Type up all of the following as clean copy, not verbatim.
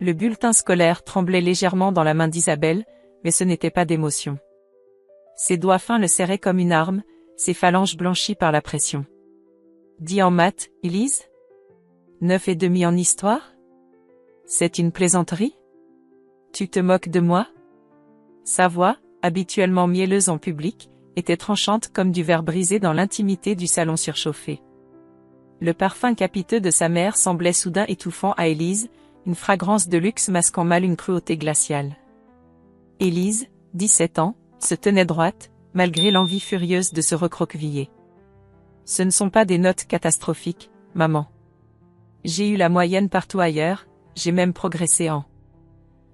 Le bulletin scolaire tremblait légèrement dans la main d'Isabelle, mais ce n'était pas d'émotion. Ses doigts fins le serraient comme une arme, ses phalanges blanchies par la pression. Dis en maths, Élise? 9,5 en histoire? C'est une plaisanterie? Tu te moques de moi? Sa voix, habituellement mielleuse en public, était tranchante comme du verre brisé dans l'intimité du salon surchauffé. Le parfum capiteux de sa mère semblait soudain étouffant à Élise, une fragrance de luxe masquant mal une cruauté glaciale. Élise, 17 ans, se tenait droite, malgré l'envie furieuse de se recroqueviller. Ce ne sont pas des notes catastrophiques, maman. J'ai eu la moyenne partout ailleurs, j'ai même progressé en...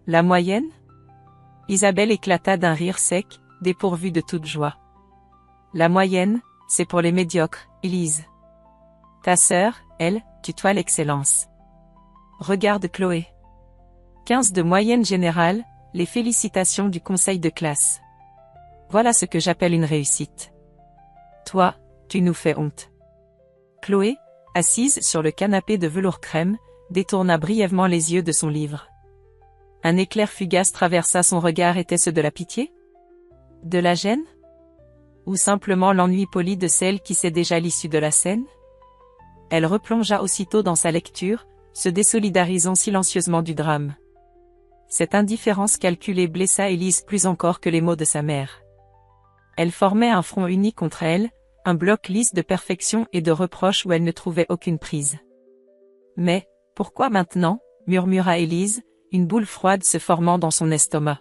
La moyenne? Isabelle éclata d'un rire sec, dépourvu de toute joie. La moyenne, c'est pour les médiocres, Élise. Ta sœur, elle, tutoie l'excellence. Regarde Chloé. 15 de moyenne générale, les félicitations du conseil de classe. Voilà ce que j'appelle une réussite. Toi, tu nous fais honte. Chloé, assise sur le canapé de velours crème, détourna brièvement les yeux de son livre. Un éclair fugace traversa son regard. Était-ce de la pitié? De la gêne? Ou simplement l'ennui poli de celle qui sait déjà l'issue de la scène? Elle replongea aussitôt dans sa lecture, se désolidarisant silencieusement du drame. Cette indifférence calculée blessa Élise plus encore que les mots de sa mère. Elle formait un front uni contre elle, un bloc lisse de perfection et de reproches où elle ne trouvait aucune prise. Mais, pourquoi maintenant, murmura Élise, une boule froide se formant dans son estomac.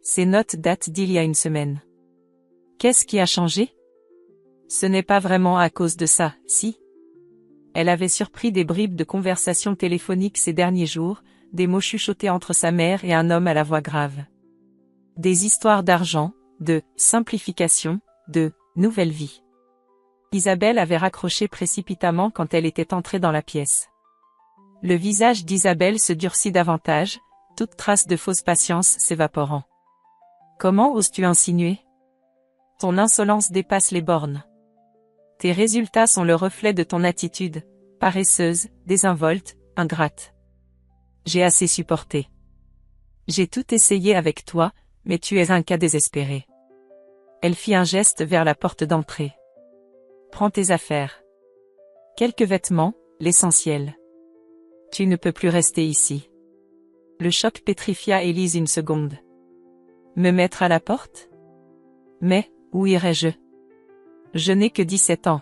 Ces notes datent d'il y a une semaine. Qu'est-ce qui a changé? Ce n'est pas vraiment à cause de ça, si. Elle avait surpris des bribes de conversation téléphonique ces derniers jours, des mots chuchotés entre sa mère et un homme à la voix grave. Des histoires d'argent, de simplification, de nouvelle vie. Isabelle avait raccroché précipitamment quand elle était entrée dans la pièce. Le visage d'Isabelle se durcit davantage, toute trace de fausse patience s'évaporant. Comment oses-tu insinuer? Ton insolence dépasse les bornes. Tes résultats sont le reflet de ton attitude, paresseuse, désinvolte, ingrate. J'ai assez supporté. J'ai tout essayé avec toi, mais tu es un cas désespéré. Elle fit un geste vers la porte d'entrée. Prends tes affaires. Quelques vêtements, l'essentiel. Tu ne peux plus rester ici. Le choc pétrifia Élise une seconde. Me mettre à la porte? Mais, où irais-je? Je n'ai que 17 ans.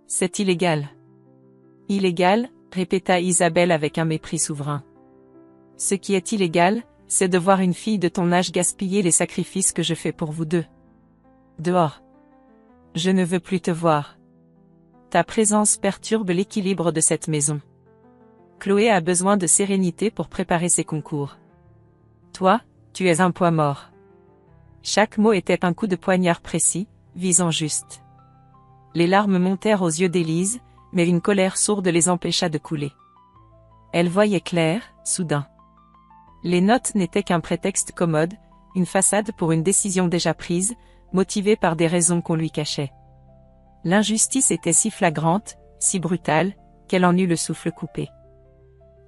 C'est illégal. Illégal, répéta Isabelle avec un mépris souverain. Ce qui est illégal, c'est de voir une fille de ton âge gaspiller les sacrifices que je fais pour vous deux. Dehors. Je ne veux plus te voir. Ta présence perturbe l'équilibre de cette maison. Chloé a besoin de sérénité pour préparer ses concours. Toi, tu es un poids mort. Chaque mot était un coup de poignard précis, visant juste. Les larmes montèrent aux yeux d'Élise, mais une colère sourde les empêcha de couler. Elle voyait clair, soudain. Les notes n'étaient qu'un prétexte commode, une façade pour une décision déjà prise, motivée par des raisons qu'on lui cachait. L'injustice était si flagrante, si brutale, qu'elle en eut le souffle coupé.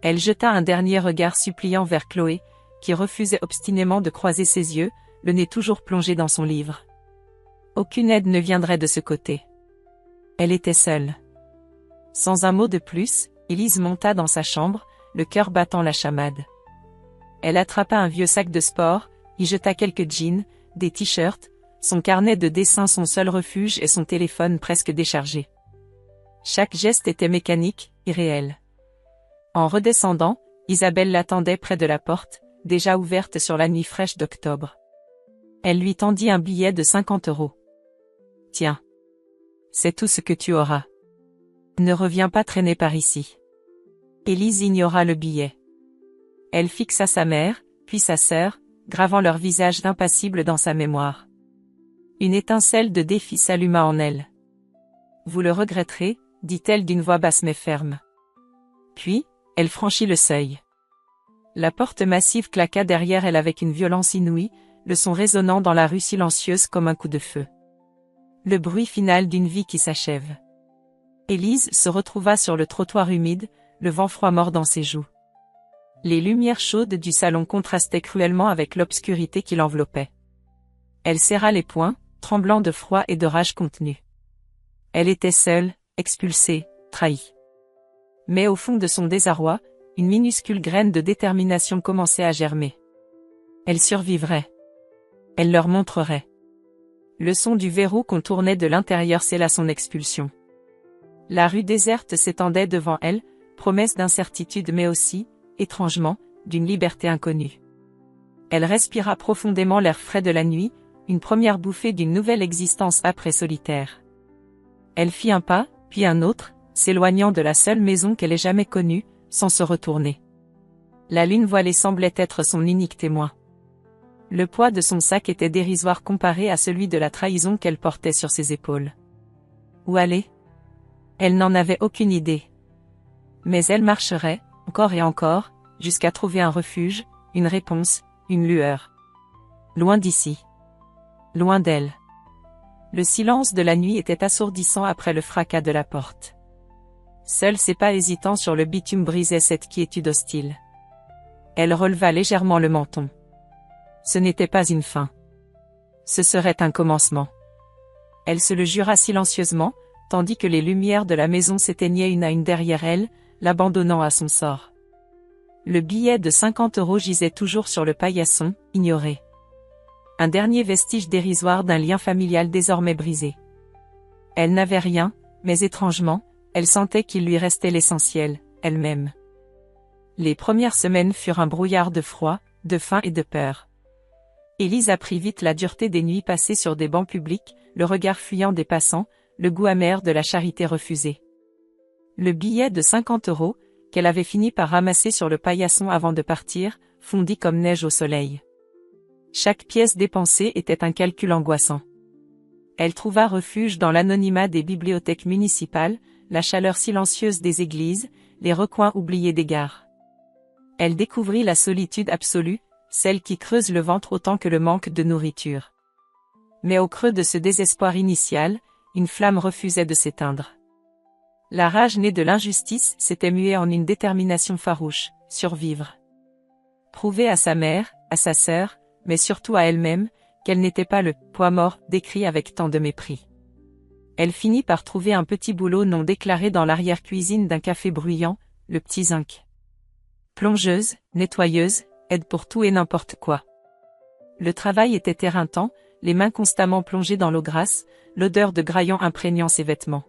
Elle jeta un dernier regard suppliant vers Chloé, qui refusait obstinément de croiser ses yeux, le nez toujours plongé dans son livre. Aucune aide ne viendrait de ce côté. Elle était seule. Sans un mot de plus, Élise monta dans sa chambre, le cœur battant la chamade. Elle attrapa un vieux sac de sport, y jeta quelques jeans, des t-shirts, son carnet de dessin son seul refuge et son téléphone presque déchargé. Chaque geste était mécanique, irréel. En redescendant, Isabelle l'attendait près de la porte, déjà ouverte sur la nuit fraîche d'octobre. Elle lui tendit un billet de 50 €. Tiens. C'est tout ce que tu auras. Ne reviens pas traîner par ici. Élise ignora le billet. Elle fixa sa mère, puis sa sœur, gravant leur visage impassible dans sa mémoire. Une étincelle de défi s'alluma en elle. Vous le regretterez, dit-elle d'une voix basse mais ferme. Puis, elle franchit le seuil. La porte massive claqua derrière elle avec une violence inouïe, le son résonnant dans la rue silencieuse comme un coup de feu. Le bruit final d'une vie qui s'achève. Élise se retrouva sur le trottoir humide, le vent froid mord dans ses joues. Les lumières chaudes du salon contrastaient cruellement avec l'obscurité qui l'enveloppait. Elle serra les poings, tremblant de froid et de rage contenue. Elle était seule, expulsée, trahie. Mais au fond de son désarroi, une minuscule graine de détermination commençait à germer. Elle survivrait. Elle leur montrerait. Le son du verrou qu'on tournait de l'intérieur scella son expulsion. La rue déserte s'étendait devant elle, promesse d'incertitude mais aussi, étrangement, d'une liberté inconnue. Elle respira profondément l'air frais de la nuit, une première bouffée d'une nouvelle existence âpre et solitaire. Elle fit un pas, puis un autre, s'éloignant de la seule maison qu'elle ait jamais connue, sans se retourner. La lune voilée semblait être son unique témoin. Le poids de son sac était dérisoire comparé à celui de la trahison qu'elle portait sur ses épaules. Où aller? Elle n'en avait aucune idée. Mais elle marcherait, encore et encore, jusqu'à trouver un refuge, une réponse, une lueur. Loin d'ici. Loin d'elle. Le silence de la nuit était assourdissant après le fracas de la porte. Seuls ses pas hésitants sur le bitume brisaient cette quiétude hostile. Elle releva légèrement le menton. Ce n'était pas une fin. Ce serait un commencement. Elle se le jura silencieusement, tandis que les lumières de la maison s'éteignaient une à une derrière elle, l'abandonnant à son sort. Le billet de 50 € gisait toujours sur le paillasson, ignoré. Un dernier vestige dérisoire d'un lien familial désormais brisé. Elle n'avait rien, mais étrangement, elle sentait qu'il lui restait l'essentiel, elle-même. Les premières semaines furent un brouillard de froid, de faim et de peur. Élise apprit vite la dureté des nuits passées sur des bancs publics, le regard fuyant des passants, le goût amer de la charité refusée. Le billet de 50 €, qu'elle avait fini par ramasser sur le paillasson avant de partir, fondit comme neige au soleil. Chaque pièce dépensée était un calcul angoissant. Elle trouva refuge dans l'anonymat des bibliothèques municipales, la chaleur silencieuse des églises, les recoins oubliés des gares. Elle découvrit la solitude absolue, celle qui creuse le ventre autant que le manque de nourriture. Mais au creux de ce désespoir initial, une flamme refusait de s'éteindre. La rage née de l'injustice s'était muée en une détermination farouche, survivre. Prouver à sa mère, à sa sœur, mais surtout à elle-même, qu'elle n'était pas le « poids mort » décrit avec tant de mépris. Elle finit par trouver un petit boulot non déclaré dans l'arrière-cuisine d'un café bruyant, le Petit Zinc. Plongeuse, nettoyeuse, aide pour tout et n'importe quoi. Le travail était éreintant, les mains constamment plongées dans l'eau grasse, l'odeur de graillon imprégnant ses vêtements.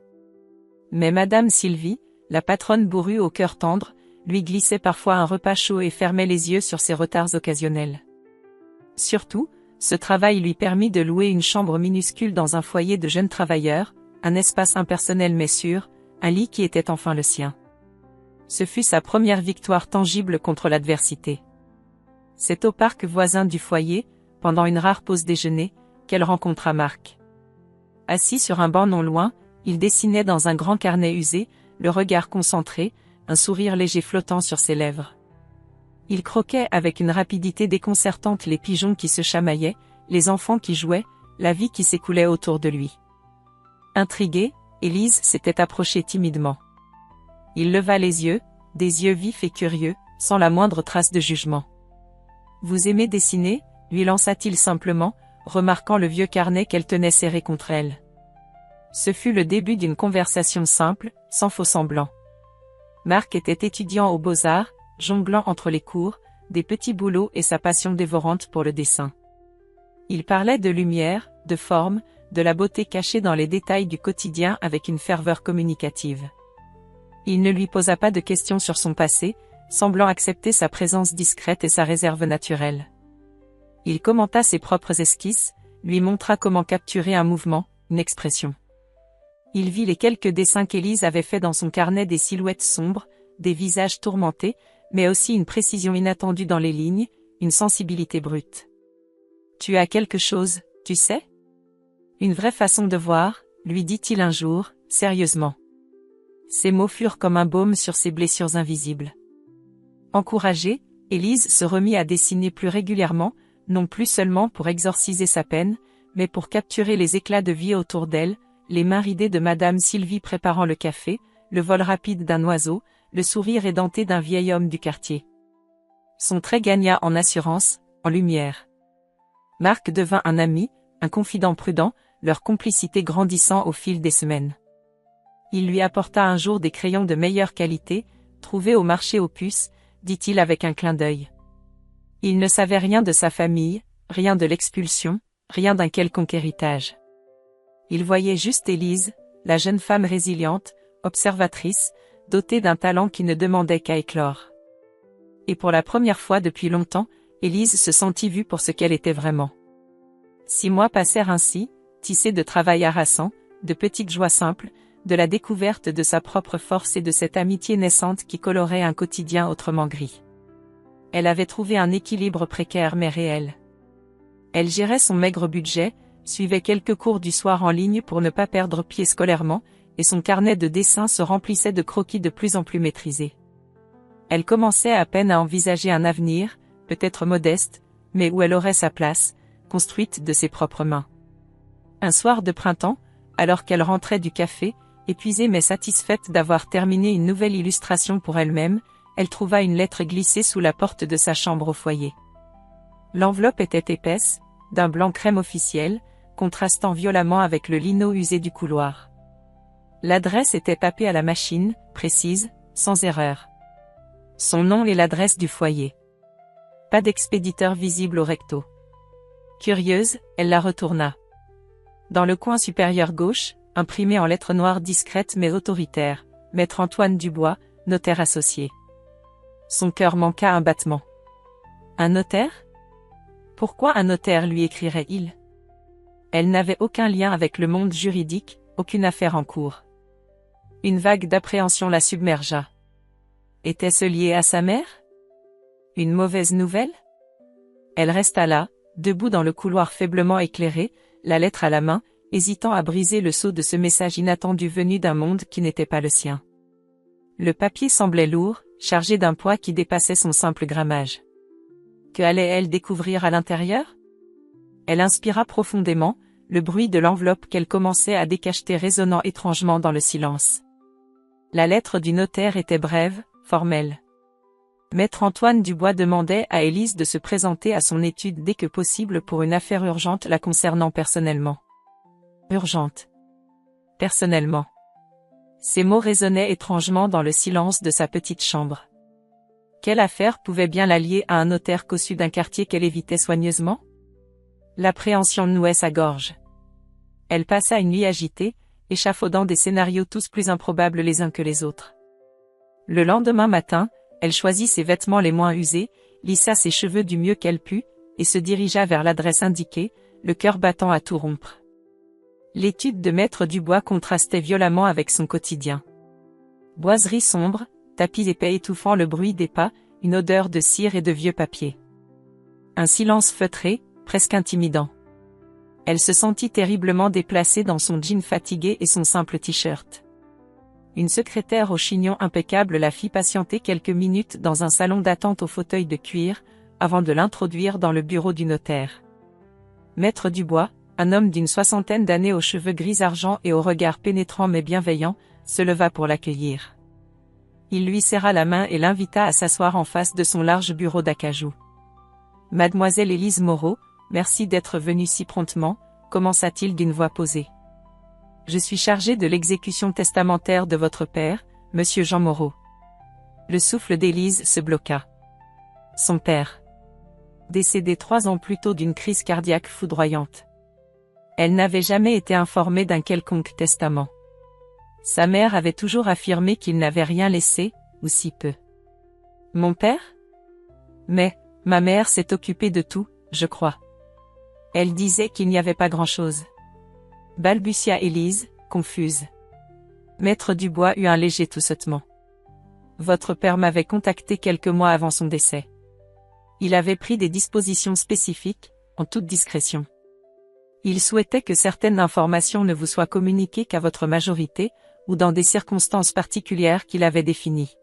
Mais Madame Sylvie, la patronne bourrue au cœur tendre, lui glissait parfois un repas chaud et fermait les yeux sur ses retards occasionnels. Surtout, ce travail lui permit de louer une chambre minuscule dans un foyer de jeunes travailleurs, un espace impersonnel mais sûr, un lit qui était enfin le sien. Ce fut sa première victoire tangible contre l'adversité. C'est au parc voisin du foyer, pendant une rare pause déjeuner, qu'elle rencontra Marc. Assis sur un banc non loin, il dessinait dans un grand carnet usé, le regard concentré, un sourire léger flottant sur ses lèvres. Il croquait avec une rapidité déconcertante les pigeons qui se chamaillaient, les enfants qui jouaient, la vie qui s'écoulait autour de lui. Intriguée, Élise s'était approchée timidement. Il leva les yeux, des yeux vifs et curieux, sans la moindre trace de jugement. « Vous aimez dessiner ?» lui lança-t-il simplement, remarquant le vieux carnet qu'elle tenait serré contre elle. Ce fut le début d'une conversation simple, sans faux-semblant. Marc était étudiant aux Beaux-Arts, jonglant entre les cours, des petits boulots et sa passion dévorante pour le dessin. Il parlait de lumière, de forme, de la beauté cachée dans les détails du quotidien avec une ferveur communicative. Il ne lui posa pas de questions sur son passé, semblant accepter sa présence discrète et sa réserve naturelle. Il commenta ses propres esquisses, lui montra comment capturer un mouvement, une expression. Il vit les quelques dessins qu'Élise avait faits dans son carnet, des silhouettes sombres, des visages tourmentés, mais aussi une précision inattendue dans les lignes, une sensibilité brute. « Tu as quelque chose, tu sais ? Une vraie façon de voir, lui dit-il un jour, sérieusement. Ces mots furent comme un baume sur ses blessures invisibles. Encouragée, Élise se remit à dessiner plus régulièrement, non plus seulement pour exorciser sa peine, mais pour capturer les éclats de vie autour d'elle, les mains ridées de Madame Sylvie préparant le café, le vol rapide d'un oiseau, le sourire édenté d'un vieil homme du quartier. Son trait gagna en assurance, en lumière. Marc devint un ami, un confident prudent, leur complicité grandissant au fil des semaines. Il lui apporta un jour des crayons de meilleure qualité, trouvés au marché aux puces, dit-il avec un clin d'œil. Il ne savait rien de sa famille, rien de l'expulsion, rien d'un quelconque héritage. Il voyait juste Élise, la jeune femme résiliente, observatrice, dotée d'un talent qui ne demandait qu'à éclore. Et pour la première fois depuis longtemps, Élise se sentit vue pour ce qu'elle était vraiment. 6 mois passèrent ainsi, tissés de travail harassant, de petites joies simples, de la découverte de sa propre force et de cette amitié naissante qui colorait un quotidien autrement gris. Elle avait trouvé un équilibre précaire mais réel. Elle gérait son maigre budget, suivait quelques cours du soir en ligne pour ne pas perdre pied scolairement, et son carnet de dessin se remplissait de croquis de plus en plus maîtrisés. Elle commençait à peine à envisager un avenir, peut-être modeste, mais où elle aurait sa place, construite de ses propres mains. Un soir de printemps, alors qu'elle rentrait du café, épuisée mais satisfaite d'avoir terminé une nouvelle illustration pour elle-même, elle trouva une lettre glissée sous la porte de sa chambre au foyer. L'enveloppe était épaisse, d'un blanc crème officiel, contrastant violemment avec le lino usé du couloir. L'adresse était tapée à la machine, précise, sans erreur. Son nom et l'adresse du foyer. Pas d'expéditeur visible au recto. Curieuse, elle la retourna. Dans le coin supérieur gauche, imprimé en lettres noires discrètes mais autoritaires, Maître Antoine Dubois, notaire associé. Son cœur manqua un battement. Un notaire? Pourquoi un notaire lui écrirait-il? Elle n'avait aucun lien avec le monde juridique, aucune affaire en cours. Une vague d'appréhension la submergea. Était-ce lié à sa mère? Une mauvaise nouvelle? Elle resta là, debout dans le couloir faiblement éclairé, la lettre à la main, hésitant à briser le sceau de ce message inattendu venu d'un monde qui n'était pas le sien. Le papier semblait lourd, chargé d'un poids qui dépassait son simple grammage. Que allait-elle découvrir à l'intérieur? Elle inspira profondément, le bruit de l'enveloppe qu'elle commençait à décacheter résonnant étrangement dans le silence. La lettre du notaire était brève, formelle. Maître Antoine Dubois demandait à Élise de se présenter à son étude dès que possible pour une affaire urgente la concernant personnellement. Urgente. Personnellement. Ces mots résonnaient étrangement dans le silence de sa petite chambre. Quelle affaire pouvait bien la lier à un notaire cossu d'un quartier qu'elle évitait soigneusement? L'appréhension nouait sa gorge. Elle passa une nuit agitée, échafaudant des scénarios tous plus improbables les uns que les autres. Le lendemain matin, elle choisit ses vêtements les moins usés, lissa ses cheveux du mieux qu'elle put, et se dirigea vers l'adresse indiquée, le cœur battant à tout rompre. L'étude de Maître Dubois contrastait violemment avec son quotidien. Boiserie sombre, tapis épais étouffant le bruit des pas, une odeur de cire et de vieux papier. Un silence feutré, presque intimidant. Elle se sentit terriblement déplacée dans son jean fatigué et son simple t-shirt. Une secrétaire au chignon impeccable la fit patienter quelques minutes dans un salon d'attente au fauteuil de cuir, avant de l'introduire dans le bureau du notaire. Maître Dubois, un homme d'une 60aine d'années aux cheveux gris-argent et au regard pénétrant mais bienveillant, se leva pour l'accueillir. Il lui serra la main et l'invita à s'asseoir en face de son large bureau d'acajou. « Mademoiselle Élise Moreau, merci d'être venue si promptement », commença-t-il d'une voix posée. « Je suis chargé de l'exécution testamentaire de votre père, monsieur Jean Moreau. » Le souffle d'Élise se bloqua. Son père. Décédé 3 ans plus tôt d'une crise cardiaque foudroyante. Elle n'avait jamais été informée d'un quelconque testament. Sa mère avait toujours affirmé qu'il n'avait rien laissé, ou si peu. Mon père? Mais, ma mère s'est occupée de tout, je crois. Elle disait qu'il n'y avait pas grand-chose. Balbutia Élise, confuse. Maître Dubois eut un léger toussotement. Votre père m'avait contacté quelques mois avant son décès. Il avait pris des dispositions spécifiques, en toute discrétion. Il souhaitait que certaines informations ne vous soient communiquées qu'à votre majorité, ou dans des circonstances particulières qu'il avait définies.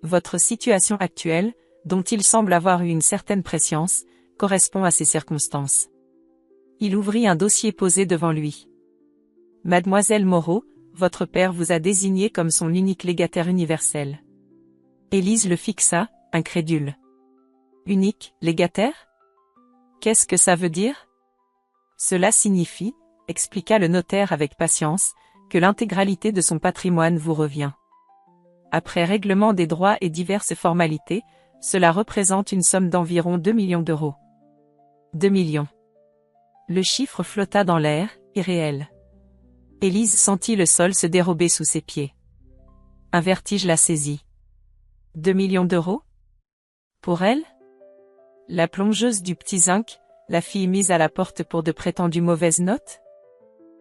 Votre situation actuelle, dont il semble avoir eu une certaine prescience, correspond à ces circonstances. Il ouvrit un dossier posé devant lui. Mademoiselle Moreau, votre père vous a désigné comme son unique légataire universel. Élise le fixa, incrédule. Unique, légataire? Qu'est-ce que ça veut dire? Cela signifie, expliqua le notaire avec patience, que l'intégralité de son patrimoine vous revient. Après règlement des droits et diverses formalités, cela représente une somme d'environ 2 millions d'euros. 2 millions. Le chiffre flotta dans l'air, irréel. Élise sentit le sol se dérober sous ses pieds. Un vertige la saisit. 2 millions d'euros? Pour elle? La plongeuse du petit zinc, la fille mise à la porte pour de prétendues mauvaises notes?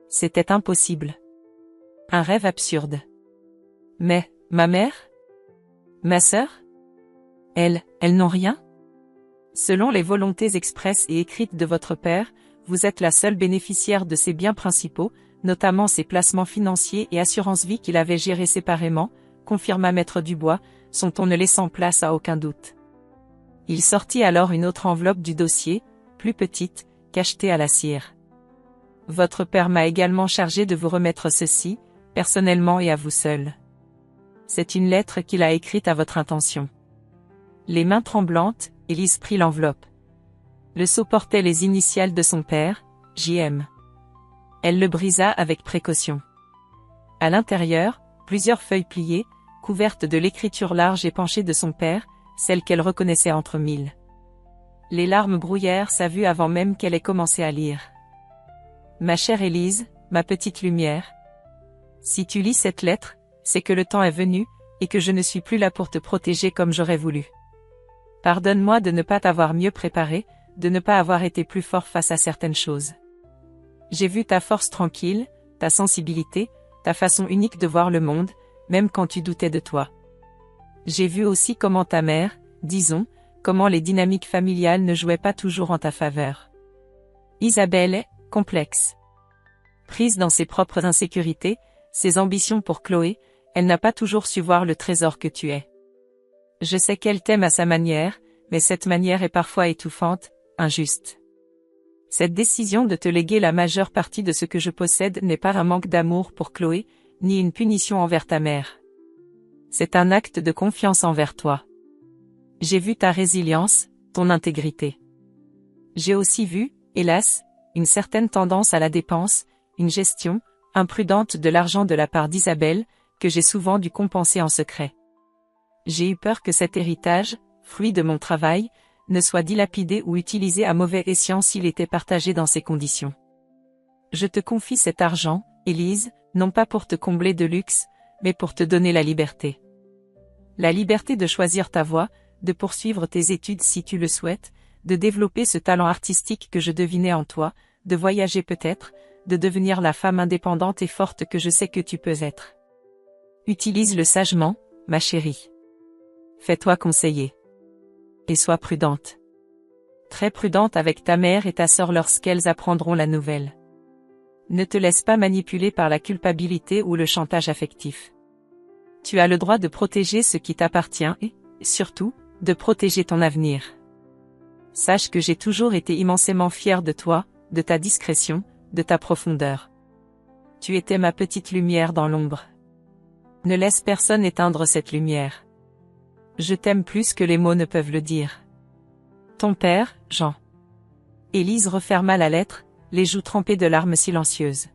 C'était impossible. Un rêve absurde. Mais, ma mère? Ma sœur? Elles n'ont rien? Selon les volontés expresses et écrites de votre père, vous êtes la seule bénéficiaire de ses biens principaux, notamment ses placements financiers et assurance-vie qu'il avait gérés séparément, confirma Maître Dubois, son ton ne laissant place à aucun doute. Il sortit alors une autre enveloppe du dossier, plus petite, cachetée à la cire. Votre père m'a également chargé de vous remettre ceci, personnellement et à vous seul. C'est une lettre qu'il a écrite à votre intention. Les mains tremblantes, Élise prit l'enveloppe. Le sceau portait les initiales de son père, J.M. Elle le brisa avec précaution. À l'intérieur, plusieurs feuilles pliées, couvertes de l'écriture large et penchée de son père, celle qu'elle reconnaissait entre mille. Les larmes brouillèrent sa vue avant même qu'elle ait commencé à lire. Ma chère Élise, ma petite lumière. Si tu lis cette lettre, c'est que le temps est venu, et que je ne suis plus là pour te protéger comme j'aurais voulu. Pardonne-moi de ne pas t'avoir mieux préparé, de ne pas avoir été plus fort face à certaines choses. J'ai vu ta force tranquille, ta sensibilité, ta façon unique de voir le monde, même quand tu doutais de toi. J'ai vu aussi comment ta mère, disons, comment les dynamiques familiales ne jouaient pas toujours en ta faveur. Isabelle est complexe. Prise dans ses propres insécurités, ses ambitions pour Chloé, elle n'a pas toujours su voir le trésor que tu es. Je sais qu'elle t'aime à sa manière, mais cette manière est parfois étouffante, injuste. Cette décision de te léguer la majeure partie de ce que je possède n'est pas un manque d'amour pour Chloé, ni une punition envers ta mère. C'est un acte de confiance envers toi. J'ai vu ta résilience, ton intégrité. J'ai aussi vu, hélas, une certaine tendance à la dépense, une gestion imprudente de l'argent de la part d'Isabelle, que j'ai souvent dû compenser en secret. J'ai eu peur que cet héritage, fruit de mon travail, ne soit dilapidé ou utilisé à mauvais escient s'il était partagé dans ces conditions. Je te confie cet argent, Élise, non pas pour te combler de luxe, mais pour te donner la liberté. La liberté de choisir ta voie, de poursuivre tes études si tu le souhaites, de développer ce talent artistique que je devinais en toi, de voyager peut-être, de devenir la femme indépendante et forte que je sais que tu peux être. Utilise-le sagement, ma chérie. Fais-toi conseiller. Et sois prudente. Très prudente avec ta mère et ta sœur lorsqu'elles apprendront la nouvelle. Ne te laisse pas manipuler par la culpabilité ou le chantage affectif. Tu as le droit de protéger ce qui t'appartient et, surtout, de protéger ton avenir. Sache que j'ai toujours été immensément fière de toi, de ta discrétion, de ta profondeur. Tu étais ma petite lumière dans l'ombre. Ne laisse personne éteindre cette lumière. Je t'aime plus que les mots ne peuvent le dire. Ton père, Jean. Élise referma la lettre, les joues trempées de larmes silencieuses.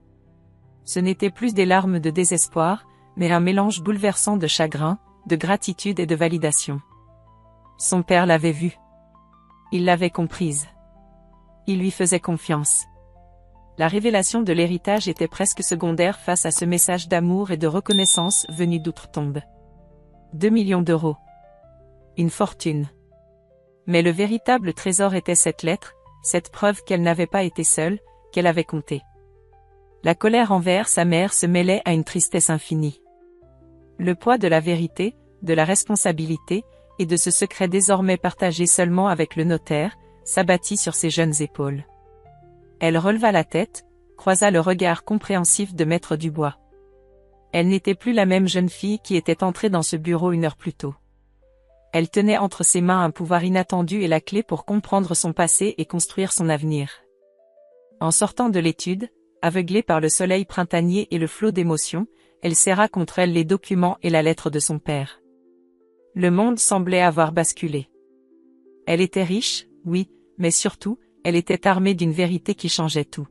Ce n'étaient plus des larmes de désespoir, mais un mélange bouleversant de chagrin, de gratitude et de validation. Son père l'avait vue. Il l'avait comprise. Il lui faisait confiance. La révélation de l'héritage était presque secondaire face à ce message d'amour et de reconnaissance venu d'outre-tombe. 2 millions d'euros. Une fortune. Mais le véritable trésor était cette lettre, cette preuve qu'elle n'avait pas été seule, qu'elle avait compté. La colère envers sa mère se mêlait à une tristesse infinie. Le poids de la vérité, de la responsabilité, et de ce secret désormais partagé seulement avec le notaire, s'abattit sur ses jeunes épaules. Elle releva la tête, croisa le regard compréhensif de Maître Dubois. Elle n'était plus la même jeune fille qui était entrée dans ce bureau une heure plus tôt. Elle tenait entre ses mains un pouvoir inattendu et la clé pour comprendre son passé et construire son avenir. En sortant de l'étude, aveuglée par le soleil printanier et le flot d'émotions, elle serra contre elle les documents et la lettre de son père. Le monde semblait avoir basculé. Elle était riche, oui, mais surtout, elle était armée d'une vérité qui changeait tout.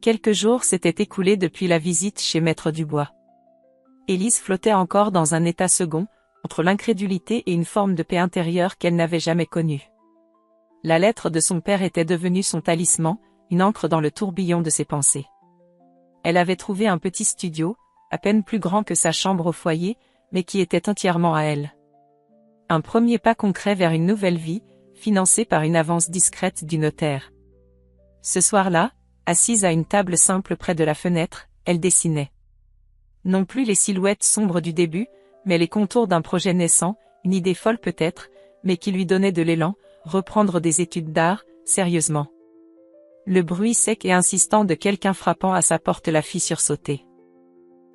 Quelques jours s'étaient écoulés depuis la visite chez Maître Dubois. Élise flottait encore dans un état second, entre l'incrédulité et une forme de paix intérieure qu'elle n'avait jamais connue. La lettre de son père était devenue son talisman, une encre dans le tourbillon de ses pensées. Elle avait trouvé un petit studio, à peine plus grand que sa chambre au foyer, mais qui était entièrement à elle. Un premier pas concret vers une nouvelle vie, financée par une avance discrète du notaire. Ce soir-là, assise à une table simple près de la fenêtre, elle dessinait. Non plus les silhouettes sombres du début, mais les contours d'un projet naissant, une idée folle peut-être, mais qui lui donnait de l'élan, reprendre des études d'art, sérieusement. Le bruit sec et insistant de quelqu'un frappant à sa porte la fit sursauter.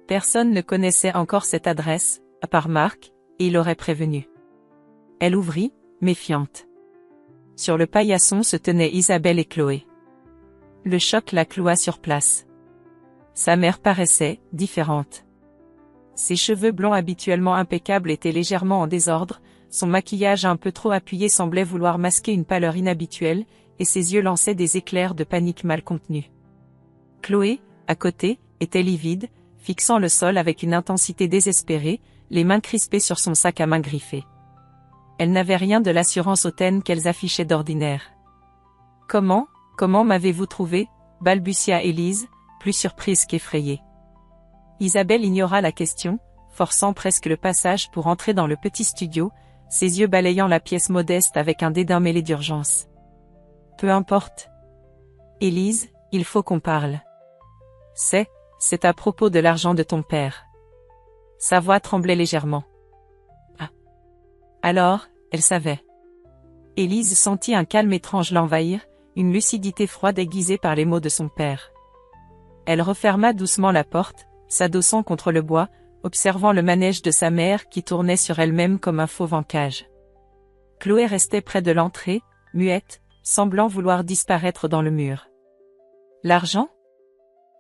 Personne ne connaissait encore cette adresse, à part Marc, et il l'aurait prévenu. Elle ouvrit, méfiante. Sur le paillasson se tenaient Isabelle et Chloé. Le choc la cloua sur place. Sa mère paraissait différente. Ses cheveux blonds habituellement impeccables étaient légèrement en désordre, son maquillage un peu trop appuyé semblait vouloir masquer une pâleur inhabituelle, et ses yeux lançaient des éclairs de panique mal contenus. Chloé, à côté, était livide, fixant le sol avec une intensité désespérée, les mains crispées sur son sac à main griffé. Elle n'avait rien de l'assurance hautaine qu'elles affichaient d'ordinaire. « Comment m'avez-vous trouvé ?» balbutia Élise, plus surprise qu'effrayée. Isabelle ignora la question, forçant presque le passage pour entrer dans le petit studio, ses yeux balayant la pièce modeste avec un dédain mêlé d'urgence. « Peu importe. Élise, il faut qu'on parle. C'est à propos de l'argent de ton père. » Sa voix tremblait légèrement. Ah. Alors, elle savait. Élise sentit un calme étrange l'envahir, une lucidité froide aiguisée par les mots de son père. Elle referma doucement la porte, s'adossant contre le bois, observant le manège de sa mère qui tournait sur elle-même comme un fauve en cage. Chloé restait près de l'entrée, muette, semblant vouloir disparaître dans le mur. « L'argent ?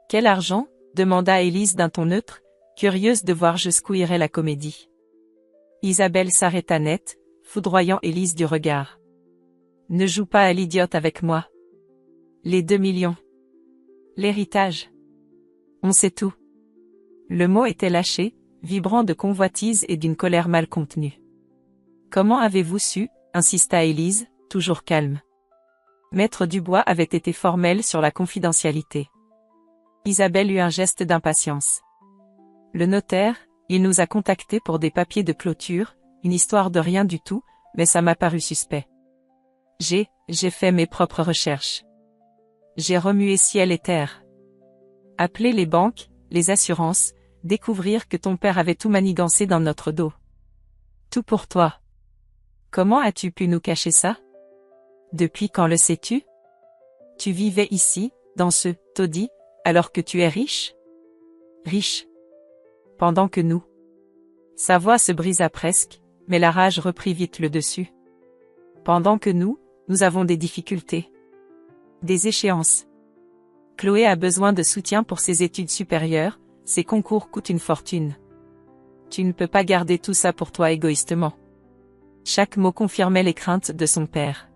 Quel argent ? » demanda Élise d'un ton neutre, curieuse de voir jusqu'où irait la comédie. Isabelle s'arrêta net, foudroyant Élise du regard. « Ne joue pas à l'idiote avec moi. Les 2 millions. L'héritage. On sait tout. » Le mot était lâché, vibrant de convoitise et d'une colère mal contenue. « Comment avez-vous su ?» insista Élise, toujours calme. Maître Dubois avait été formel sur la confidentialité. Isabelle eut un geste d'impatience. « Le notaire, il nous a contactés pour des papiers de clôture, une histoire de rien du tout, mais ça m'a paru suspect. J'ai fait mes propres recherches. J'ai remué ciel et terre. Appelé les banques, les assurances, découvrir que ton père avait tout manigancé dans notre dos. Tout pour toi. Comment as-tu pu nous cacher ça? Depuis quand le sais-tu? Tu vivais ici, dans ce taudis, alors que tu es riche? Riche. Pendant que nous. » Sa voix se brisa presque, mais la rage reprit vite le dessus. « Pendant que nous avons des difficultés. Des échéances. Chloé a besoin de soutien pour ses études supérieures, ses concours coûtent une fortune. Tu ne peux pas garder tout ça pour toi égoïstement. » Chaque mot confirmait les craintes de son père.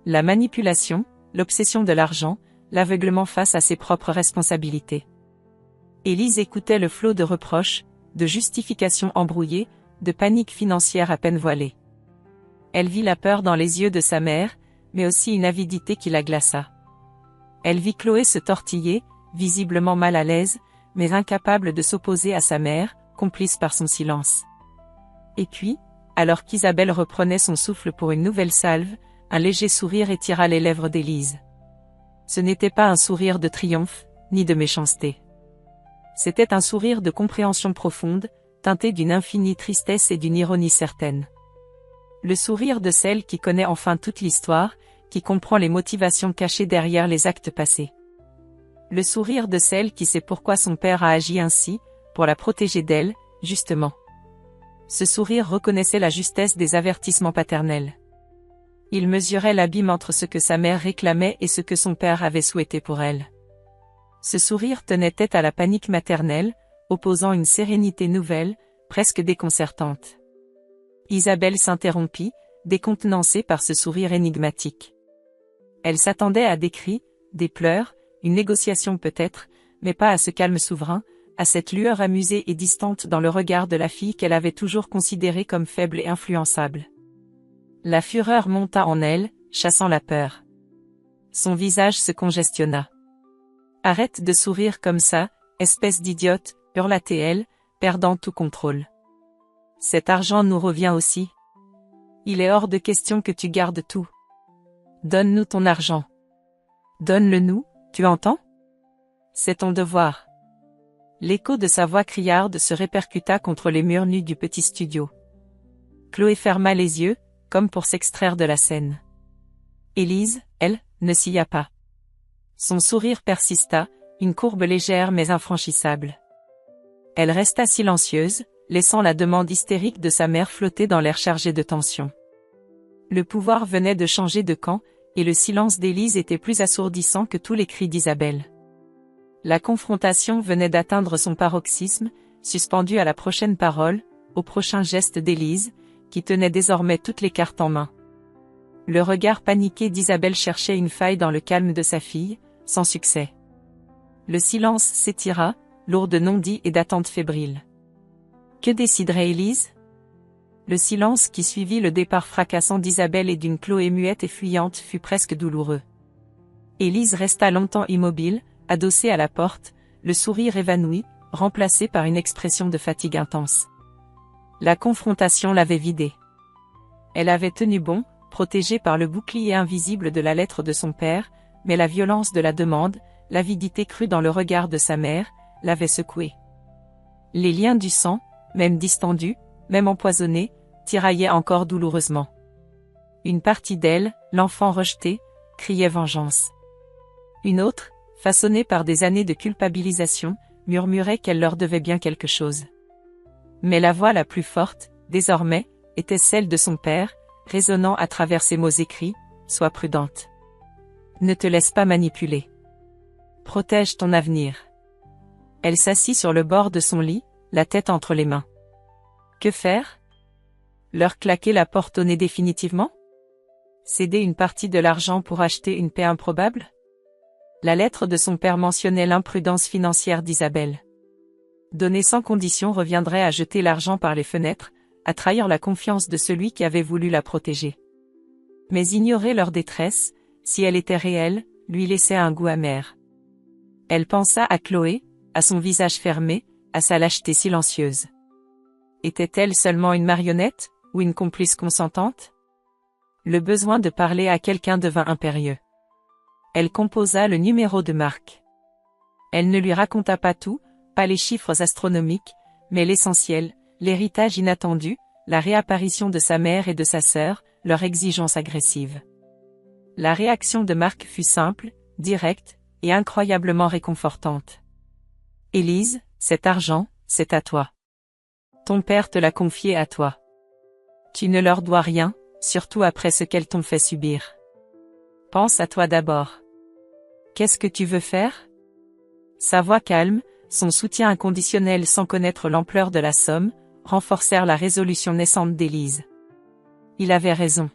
La manipulation, l'obsession de l'argent, l'aveuglement face à ses propres responsabilités. Élise écoutait le flot de reproches, de justifications embrouillées, de panique financière à peine voilée. Elle vit la peur dans les yeux de sa mère, mais aussi une avidité qui la glaça. Elle vit Chloé se tortiller, visiblement mal à l'aise, mais incapable de s'opposer à sa mère, complice par son silence. Et puis, alors qu'Isabelle reprenait son souffle pour une nouvelle salve, un léger sourire étira les lèvres d'Élise. Ce n'était pas un sourire de triomphe, ni de méchanceté. C'était un sourire de compréhension profonde, teinté d'une infinie tristesse et d'une ironie certaine. Le sourire de celle qui connaît enfin toute l'histoire, qui comprend les motivations cachées derrière les actes passés. Le sourire de celle qui sait pourquoi son père a agi ainsi, pour la protéger d'elle, justement. Ce sourire reconnaissait la justesse des avertissements paternels. Il mesurait l'abîme entre ce que sa mère réclamait et ce que son père avait souhaité pour elle. Ce sourire tenait tête à la panique maternelle, opposant une sérénité nouvelle, presque déconcertante. Isabelle s'interrompit, décontenancée par ce sourire énigmatique. Elle s'attendait à des cris, des pleurs, une négociation peut-être, mais pas à ce calme souverain, à cette lueur amusée et distante dans le regard de la fille qu'elle avait toujours considérée comme faible et influençable. La fureur monta en elle, chassant la peur. Son visage se congestionna. « Arrête de sourire comme ça, espèce d'idiote », hurla-t-elle, perdant tout contrôle. « Cet argent nous revient aussi. Il est hors de question que tu gardes tout. Donne-nous ton argent. Donne-le-nous, tu entends? C'est ton devoir. » L'écho de sa voix criarde se répercuta contre les murs nus du petit studio. Chloé ferma les yeux, comme pour s'extraire de la scène. Élise, elle, ne sia pas. Son sourire persista, une courbe légère mais infranchissable. Elle resta silencieuse, laissant la demande hystérique de sa mère flotter dans l'air chargé de tension. Le pouvoir venait de changer de camp, et le silence d'Élise était plus assourdissant que tous les cris d'Isabelle. La confrontation venait d'atteindre son paroxysme, suspendue à la prochaine parole, au prochain geste d'Élise, qui tenait désormais toutes les cartes en main. Le regard paniqué d'Isabelle cherchait une faille dans le calme de sa fille, sans succès. Le silence s'étira, lourd de non-dits et d'attentes fébriles. Que déciderait Élise? Le silence qui suivit le départ fracassant d'Isabelle et d'une Chloé muette et fuyante fut presque douloureux. Élise resta longtemps immobile, adossée à la porte, le sourire évanoui, remplacé par une expression de fatigue intense. La confrontation l'avait vidée. Elle avait tenu bon, protégée par le bouclier invisible de la lettre de son père, mais la violence de la demande, l'avidité crue dans le regard de sa mère, l'avait secouée. Les liens du sang, même distendus, même empoisonnés, tiraillaient encore douloureusement. Une partie d'elle, l'enfant rejeté, criait vengeance. Une autre, façonnée par des années de culpabilisation, murmurait qu'elle leur devait bien quelque chose. Mais la voix la plus forte, désormais, était celle de son père, résonnant à travers ses mots écrits, « Sois prudente. Ne te laisse pas manipuler. Protège ton avenir. » Elle s'assit sur le bord de son lit, la tête entre les mains. Que faire? Leur claquer la porte au nez définitivement? Céder une partie de l'argent pour acheter une paix improbable? La lettre de son père mentionnait l'imprudence financière d'Isabelle. Donner sans condition reviendrait à jeter l'argent par les fenêtres, à trahir la confiance de celui qui avait voulu la protéger. Mais ignorer leur détresse, si elle était réelle, lui laissait un goût amer. Elle pensa à Chloé, à son visage fermé, à sa lâcheté silencieuse. Était-elle seulement une marionnette, ou une complice consentante? Le besoin de parler à quelqu'un devint impérieux. Elle composa le numéro de Marc. Elle ne lui raconta pas tout, pas les chiffres astronomiques, mais l'essentiel, l'héritage inattendu, la réapparition de sa mère et de sa sœur, leur exigence agressive. La réaction de Marc fut simple, directe, et incroyablement réconfortante. « Élise, cet argent, c'est à toi. Ton père te l'a confié à toi. Tu ne leur dois rien, surtout après ce qu'elles t'ont fait subir. Pense à toi d'abord. Qu'est-ce que tu veux faire? » Sa voix calme, son soutien inconditionnel sans connaître l'ampleur de la somme, renforcèrent la résolution naissante d'Élise. Il avait raison.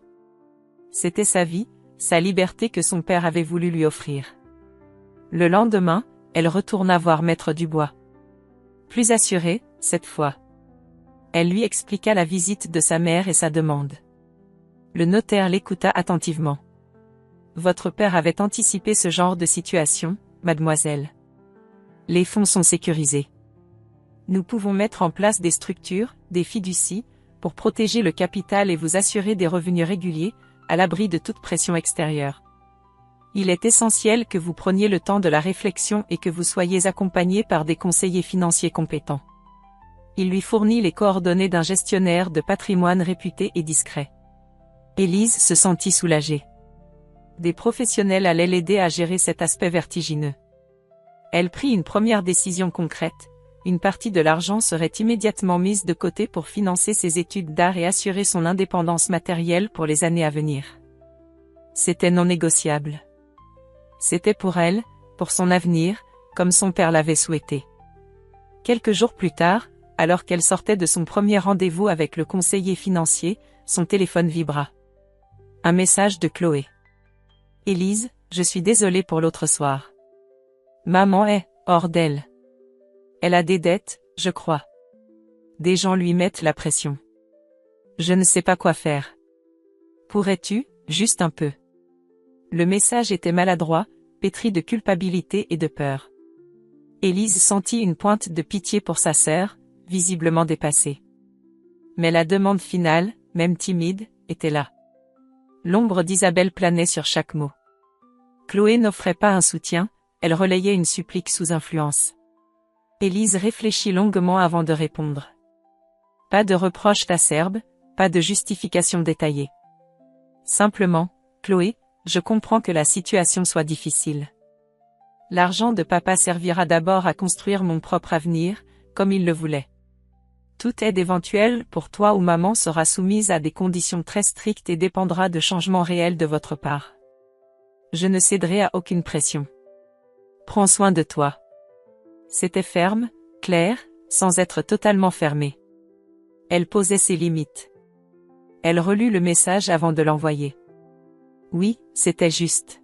C'était sa vie, sa liberté que son père avait voulu lui offrir. Le lendemain, elle retourna voir Maître Dubois. Plus assurée, cette fois. Elle lui expliqua la visite de sa mère et sa demande. Le notaire l'écouta attentivement. Votre père avait anticipé ce genre de situation, mademoiselle. Les fonds sont sécurisés. Nous pouvons mettre en place des structures, des fiducies, pour protéger le capital et vous assurer des revenus réguliers, à l'abri de toute pression extérieure. Il est essentiel que vous preniez le temps de la réflexion et que vous soyez accompagné par des conseillers financiers compétents. Il lui fournit les coordonnées d'un gestionnaire de patrimoine réputé et discret. Élise se sentit soulagée. Des professionnels allaient l'aider à gérer cet aspect vertigineux. Elle prit une première décision concrète. Une partie de l'argent serait immédiatement mise de côté pour financer ses études d'art et assurer son indépendance matérielle pour les années à venir. C'était non négociable. C'était pour elle, pour son avenir, comme son père l'avait souhaité. Quelques jours plus tard, alors qu'elle sortait de son premier rendez-vous avec le conseiller financier, son téléphone vibra. Un message de Chloé. Élise, je suis désolée pour l'autre soir. Maman est hors d'elle. Elle a des dettes, je crois. Des gens lui mettent la pression. Je ne sais pas quoi faire. Pourrais-tu, juste un peu? Le message était maladroit, pétri de culpabilité et de peur. Élise sentit une pointe de pitié pour sa sœur, visiblement dépassée. Mais la demande finale, même timide, était là. L'ombre d'Isabelle planait sur chaque mot. Chloé n'offrait pas un soutien, elle relayait une supplique sous influence. Élise réfléchit longuement avant de répondre. Pas de reproches acerbes, pas de justification détaillée. Simplement, Chloé, je comprends que la situation soit difficile. L'argent de papa servira d'abord à construire mon propre avenir, comme il le voulait. Toute aide éventuelle pour toi ou maman sera soumise à des conditions très strictes et dépendra de changements réels de votre part. Je ne céderai à aucune pression. Prends soin de toi. C'était ferme, clair, sans être totalement fermé. Elle posait ses limites. Elle relut le message avant de l'envoyer. Oui, c'était juste.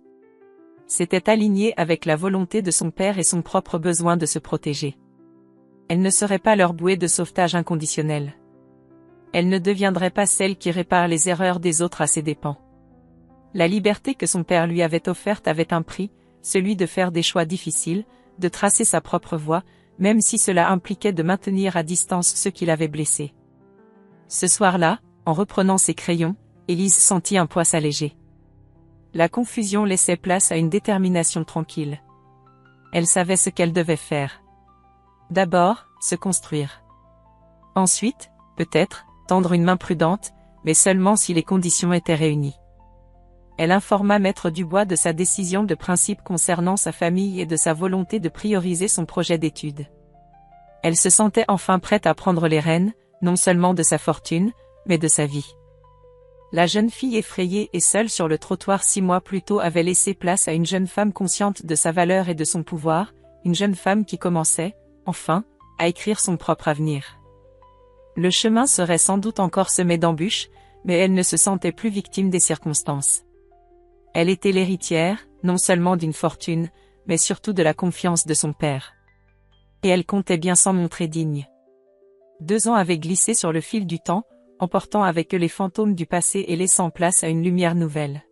C'était aligné avec la volonté de son père et son propre besoin de se protéger. Elle ne serait pas leur bouée de sauvetage inconditionnel. Elle ne deviendrait pas celle qui répare les erreurs des autres à ses dépens. La liberté que son père lui avait offerte avait un prix, celui de faire des choix difficiles, de tracer sa propre voie, même si cela impliquait de maintenir à distance ceux qui l'avaient blessé. Ce soir-là, en reprenant ses crayons, Élise sentit un poids s'alléger. La confusion laissait place à une détermination tranquille. Elle savait ce qu'elle devait faire. D'abord, se construire. Ensuite, peut-être, tendre une main prudente, mais seulement si les conditions étaient réunies. Elle informa Maître Dubois de sa décision de principe concernant sa famille et de sa volonté de prioriser son projet d'études. Elle se sentait enfin prête à prendre les rênes, non seulement de sa fortune, mais de sa vie. La jeune fille effrayée et seule sur le trottoir 6 mois plus tôt avait laissé place à une jeune femme consciente de sa valeur et de son pouvoir, une jeune femme qui commençait, enfin, à écrire son propre avenir. Le chemin serait sans doute encore semé d'embûches, mais elle ne se sentait plus victime des circonstances. Elle était l'héritière, non seulement d'une fortune, mais surtout de la confiance de son père. Et elle comptait bien s'en montrer digne. 2 ans avaient glissé sur le fil du temps, emportant avec eux les fantômes du passé et laissant place à une lumière nouvelle.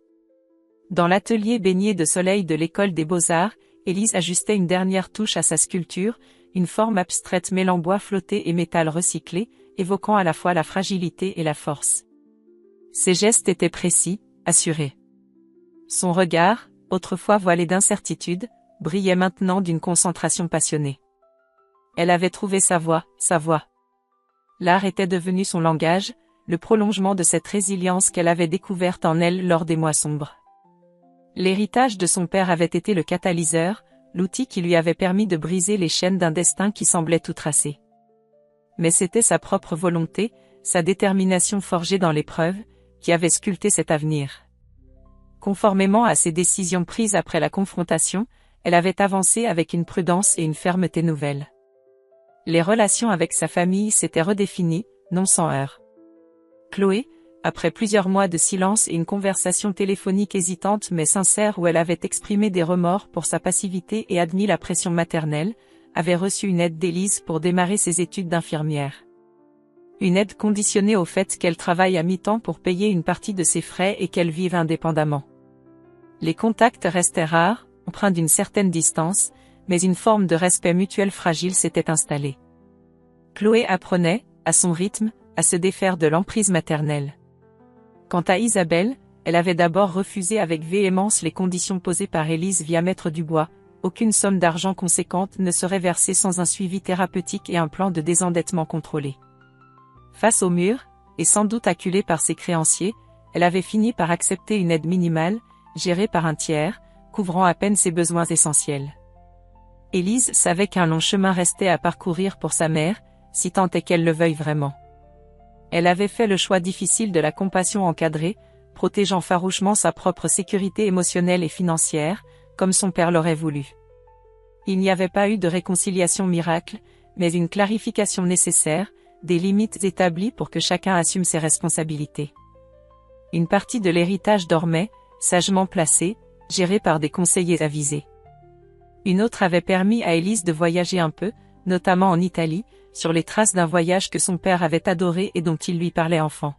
Dans l'atelier baigné de soleil de l'école des beaux-arts, Élise ajustait une dernière touche à sa sculpture, une forme abstraite mêlant bois flotté et métal recyclé, évoquant à la fois la fragilité et la force. Ses gestes étaient précis, assurés. Son regard, autrefois voilé d'incertitude, brillait maintenant d'une concentration passionnée. Elle avait trouvé sa voie. L'art était devenu son langage, le prolongement de cette résilience qu'elle avait découverte en elle lors des mois sombres. L'héritage de son père avait été le catalyseur, l'outil qui lui avait permis de briser les chaînes d'un destin qui semblait tout tracé. Mais c'était sa propre volonté, sa détermination forgée dans l'épreuve, qui avait sculpté cet avenir. Conformément à ses décisions prises après la confrontation, elle avait avancé avec une prudence et une fermeté nouvelles. Les relations avec sa famille s'étaient redéfinies, non sans heurts. Chloé, après plusieurs mois de silence et une conversation téléphonique hésitante mais sincère où elle avait exprimé des remords pour sa passivité et admis la pression maternelle, avait reçu une aide d'Élise pour démarrer ses études d'infirmière. Une aide conditionnée au fait qu'elle travaille à mi-temps pour payer une partie de ses frais et qu'elle vive indépendamment. Les contacts restaient rares, empreints d'une certaine distance, mais une forme de respect mutuel fragile s'était installée. Chloé apprenait, à son rythme, à se défaire de l'emprise maternelle. Quant à Isabelle, elle avait d'abord refusé avec véhémence les conditions posées par Élise via Maître Dubois. Aucune somme d'argent conséquente ne serait versée sans un suivi thérapeutique et un plan de désendettement contrôlé. Face au mur, et sans doute acculée par ses créanciers, elle avait fini par accepter une aide minimale, gérée par un tiers, couvrant à peine ses besoins essentiels. Élise savait qu'un long chemin restait à parcourir pour sa mère, si tant est qu'elle le veuille vraiment. Elle avait fait le choix difficile de la compassion encadrée, protégeant farouchement sa propre sécurité émotionnelle et financière, comme son père l'aurait voulu. Il n'y avait pas eu de réconciliation miracle, mais une clarification nécessaire, des limites établies pour que chacun assume ses responsabilités. Une partie de l'héritage dormait, sagement placée, gérée par des conseillers avisés. Une autre avait permis à Élise de voyager un peu, notamment en Italie, sur les traces d'un voyage que son père avait adoré et dont il lui parlait enfant.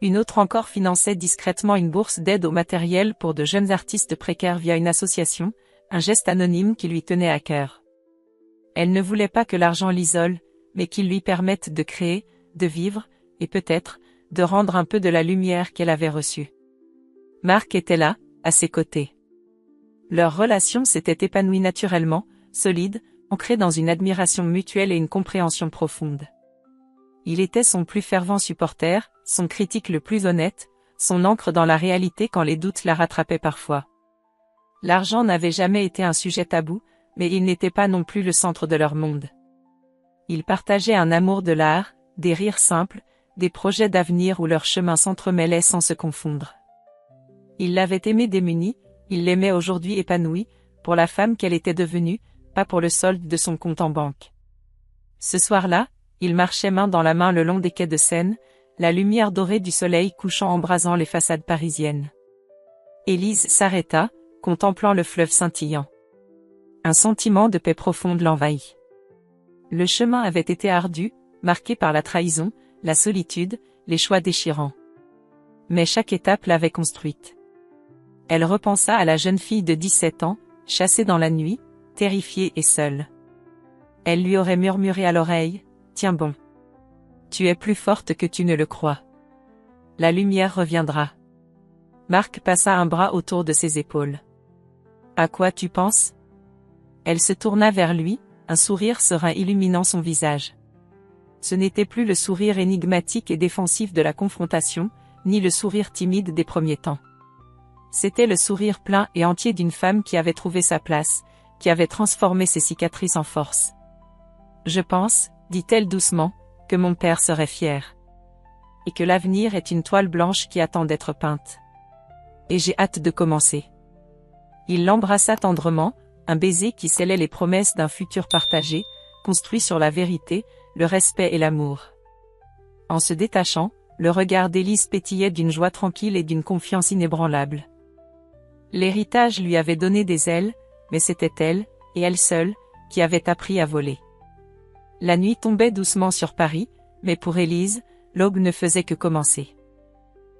Une autre encore finançait discrètement une bourse d'aide au matériel pour de jeunes artistes précaires via une association, un geste anonyme qui lui tenait à cœur. Elle ne voulait pas que l'argent l'isole, mais qu'il lui permette de créer, de vivre, et peut-être, de rendre un peu de la lumière qu'elle avait reçue. Marc était là, à ses côtés. Leur relation s'était épanouie naturellement, solide, ancrée dans une admiration mutuelle et une compréhension profonde. Il était son plus fervent supporter, son critique le plus honnête, son ancre dans la réalité quand les doutes la rattrapaient parfois. L'argent n'avait jamais été un sujet tabou, mais il n'était pas non plus le centre de leur monde. Ils partageaient un amour de l'art, des rires simples, des projets d'avenir où leurs chemins s'entremêlaient sans se confondre. Il l'avait aimée démunie, il l'aimait aujourd'hui épanouie, pour la femme qu'elle était devenue, pas pour le solde de son compte en banque. Ce soir-là, ils marchaient main dans la main le long des quais de Seine, la lumière dorée du soleil couchant embrasant les façades parisiennes. Élise s'arrêta, contemplant le fleuve scintillant. Un sentiment de paix profonde l'envahit. Le chemin avait été ardu, marqué par la trahison, la solitude, les choix déchirants. Mais chaque étape l'avait construite. Elle repensa à la jeune fille de 17 ans, chassée dans la nuit, terrifiée et seule. Elle lui aurait murmuré à l'oreille, « Tiens bon. Tu es plus forte que tu ne le crois. La lumière reviendra. » Marc passa un bras autour de ses épaules. « À quoi tu penses ?» Elle se tourna vers lui, un sourire serein illuminant son visage. Ce n'était plus le sourire énigmatique et défensif de la confrontation, ni le sourire timide des premiers temps. C'était le sourire plein et entier d'une femme qui avait trouvé sa place, qui avait transformé ses cicatrices en force. « Je pense, dit-elle doucement, que mon père serait fier. Et que l'avenir est une toile blanche qui attend d'être peinte. Et j'ai hâte de commencer. » Il l'embrassa tendrement, un baiser qui scellait les promesses d'un futur partagé, construit sur la vérité, le respect et l'amour. En se détachant, le regard d'Élise pétillait d'une joie tranquille et d'une confiance inébranlable. L'héritage lui avait donné des ailes, mais c'était elle, et elle seule, qui avait appris à voler. La nuit tombait doucement sur Paris, mais pour Élise, l'aube ne faisait que commencer.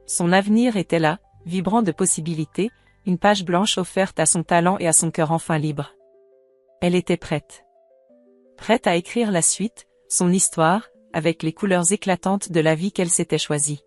Son avenir était là, vibrant de possibilités, une page blanche offerte à son talent et à son cœur enfin libre. Elle était prête. Prête à écrire la suite, son histoire, avec les couleurs éclatantes de la vie qu'elle s'était choisie.